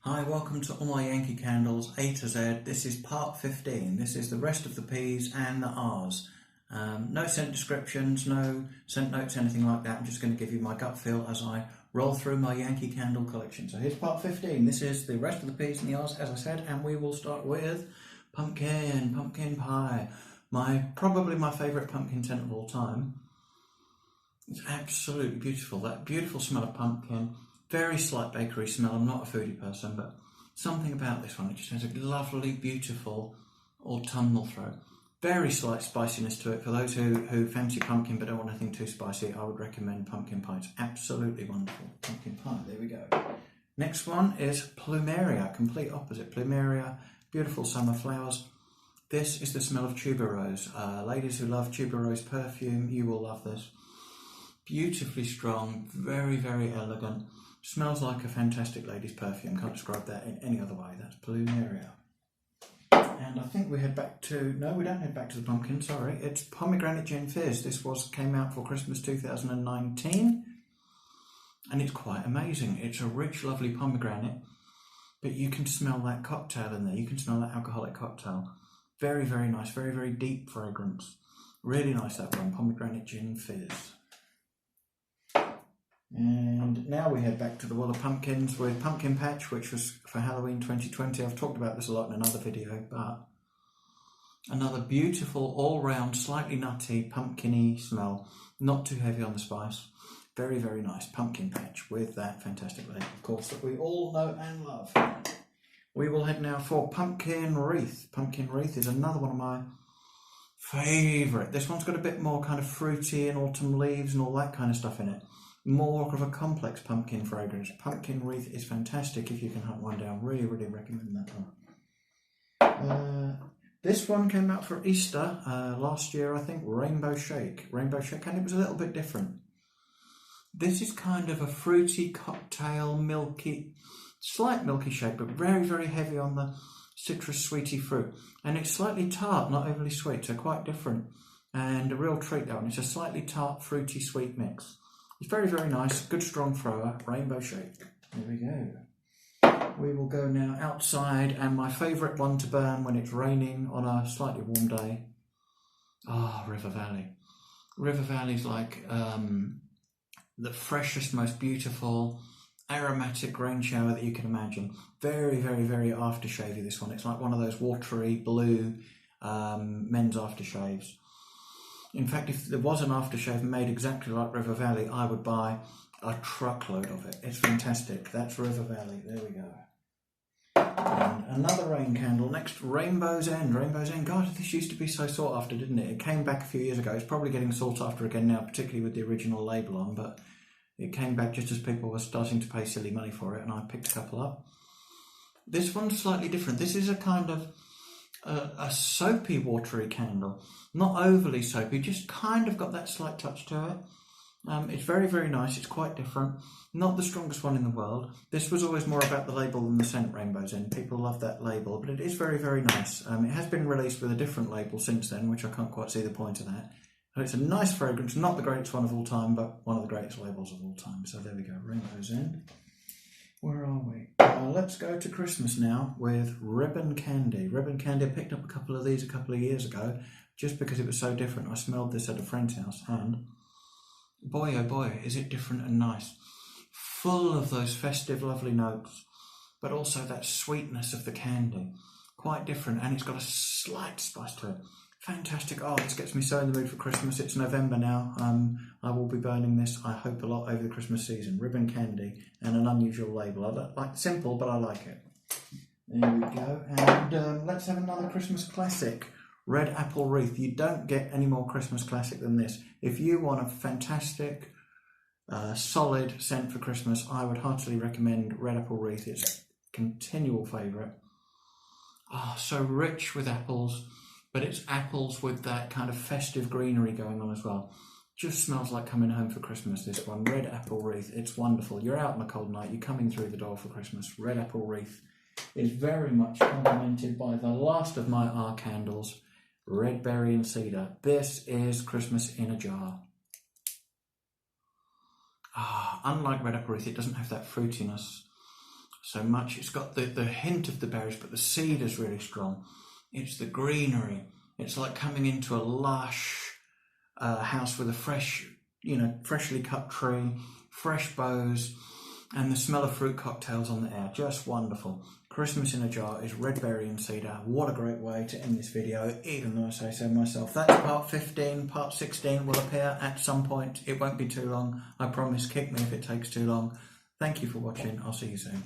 Hi, welcome to all my Yankee Candles A to Z. This is part 15. This is the rest of the P's and the R's. No scent descriptions, no scent notes, anything like that. I'm just going to give you my gut feel as I roll through my Yankee Candle collection. So here's part 15. This is the rest of the P's and the R's, as I said, and we will start with pumpkin pie. Probably my favourite pumpkin scent of all time. It's absolutely beautiful. That beautiful smell of pumpkin. Very slight bakery smell. I'm not a foodie person, but something about this one, it just has a lovely, beautiful autumnal throat. Very slight spiciness to it. For those who fancy pumpkin but don't want anything too spicy, I would recommend pumpkin pie. It's absolutely wonderful. Pumpkin pie, there we go. Next one is Plumeria, complete opposite. Plumeria, beautiful summer flowers. This is the smell of tuberose. Ladies who love tuberose perfume, you will love this. Beautifully strong, very, very elegant. Smells like a fantastic lady's perfume. Can't describe that in any other way. That's Plumeria. And I think we head back to... No, we don't head back to the pumpkin, sorry. It's Pomegranate Gin Fierce. This came out for Christmas 2019. And it's quite amazing. It's a rich, lovely pomegranate. But you can smell that cocktail in there. You can smell that alcoholic cocktail. Very, very nice. Very, very deep fragrance. Really nice, that one. Pomegranate Gin Fierce. And now we head back to the wall of pumpkins with Pumpkin Patch, which was for Halloween 2020. I've talked about this a lot in another video, but another beautiful, all-round, slightly nutty, pumpkin-y smell. Not too heavy on the spice. Very, very nice Pumpkin Patch with that fantastic label, of course, that we all know and love. We will head now for Pumpkin Wreath. Pumpkin Wreath is another one of my favourite. This one's got a bit more kind of fruity and autumn leaves and all that kind of stuff in it. More of a complex pumpkin fragrance. Pumpkin Wreath is fantastic if you can hunt one down. Really, really recommend that one. This one came out for Easter last year, I think. Rainbow Shake, and it was a little bit different. This is kind of a fruity cocktail, milky, slight milky shake, but very, very heavy on the citrus sweety fruit. And it's slightly tart, not overly sweet, so quite different. And a real treat, that one. It's a slightly tart, fruity, sweet mix. It's very, very nice. Good strong thrower. Rainbow Shake. There we go. We will go now outside, and my favourite one to burn when it's raining on a slightly warm day. River Valley. River Valley's like the freshest, most beautiful, aromatic rain shower that you can imagine. Very, very, very aftershavey, this one. It's like one of those watery blue men's aftershaves. In fact, if there was an aftershave made exactly like River Valley, I would buy a truckload of it. It's fantastic. That's River Valley. There we go. And another rain candle. Next, Rainbow's End. Rainbow's End. God, this used to be so sought after, didn't it? It came back a few years ago. It's probably getting sought after again now, particularly with the original label on, but it came back just as people were starting to pay silly money for it, and I picked a couple up. This one's slightly different. This is a kind of a soapy, watery candle. Not overly soapy, just kind of got that slight touch to it. It's very, very nice. It's quite different. Not the strongest one in the world. This was always more about the label than the scent, Rainbow's End. People love that label, but it is very, very nice. It has been released with a different label since then, which I can't quite see the point of that. So it's a nice fragrance, not the greatest one of all time, but one of the greatest labels of all time. So there we go, Rainbow's End. Where are we? Let's go to Christmas now with Ribbon Candy. Ribbon Candy, I picked up a couple of these a couple of years ago just because it was so different. I smelled this at a friend's house and boy, oh boy, is it different and nice. Full of those festive, lovely notes, but also that sweetness of the candy. Quite different, and it's got a slight spice to it. Fantastic. This gets me so in the mood for Christmas. It's November now. I will be burning this, I hope, a lot over the Christmas season. Ribbon Candy and an unusual label. I like simple, but I like it. There we go. And let's have another Christmas classic. Red Apple Wreath. You don't get any more Christmas classic than this. If you want a fantastic, solid scent for Christmas, I would heartily recommend Red Apple Wreath. It's a continual favourite. So rich with apples. But it's apples with that kind of festive greenery going on as well. Just smells like coming home for Christmas, this one. Red Apple Wreath. It's wonderful. You're out on a cold night. You're coming through the door for Christmas. Red Apple Wreath is very much complemented by the last of my R candles, Red Berry and Cedar. This is Christmas in a jar. Unlike Red Apple Wreath, it doesn't have that fruitiness so much. It's got the hint of the berries, but the cedar's really strong. It's the greenery. It's like coming into a lush house with a fresh, freshly cut tree, fresh boughs, and the smell of fruit cocktails on the air. Just wonderful. Christmas in a jar is red berry and cedar. What a great way to end this video, even though I say so myself. That's part 15. Part 16 will appear at some point. It won't be too long. I promise. Kick me if it takes too long. Thank you for watching. I'll see you soon.